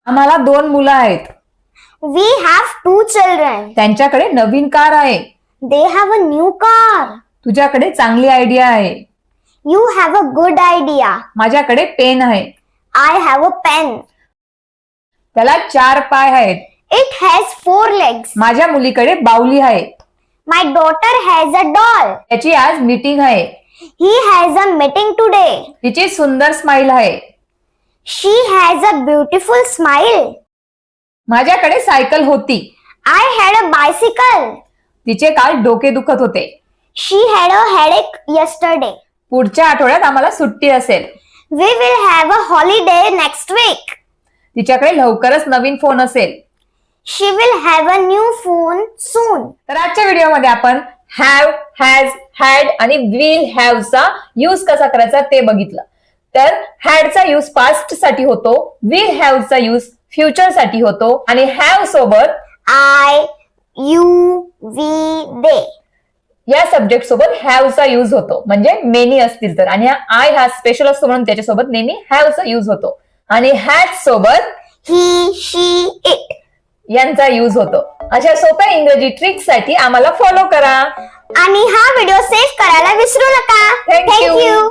आम्हाला 2 मुलं आहेत. We have 2 children. त्यांच्याकडे नवीन कार आहे. They have a new car. तुझ्याकडे चांगली आयडिया आहे. You have a good idea. माझ्याकडे पेन आहे. I have a pen. त्याला 4 पाय आहेत. It has 4 legs. माझ्या मुलीकडे बाहुली आहे. My daughter has a doll. त्याची आज मीटिंग आहे. He has a meeting today. तिची सुंदर स्माइल आहे. She has a beautiful smile. माझ्याकडे सायकल होती. I had a bicycle. तिचे काल डोके दुखत होते. She had a headache yesterday. पुढच्या आठवड्यात आम्हाला सुट्टी असेल. We will have a holiday next week. तिच्याकडे लवकरच नवीन फोन असेल. She will have a new phone soon. तर आजच्या व्हिडिओमध्ये आपण हॅव, हॅज, हॅड आणि विल हॅव चा यूज कसा करायचा ते बघितलं. तर हॅडचा यूज पास्ट साठी होतो, विल हॅव चा यूज फ्युचर साठी होतो आणि हॅव सोबत I, you, we, they. या सब्जेक्ट सोबत हॅव चा यूज होतो, म्हणजे मेनी असतील तर. आणि आय हा स्पेशल असतो म्हणून त्याच्यासोबत नेहमी हॅव चा यूज होतो. आणि हॅज सोबत He, she, it. यांचा यूज होतो. अशा सोप्या इंग्रजी ट्रिक्स साठी आम्हाला फॉलो करा आणि हा व्हिडिओ सेव्ह करायला विसरू नका. Thank you.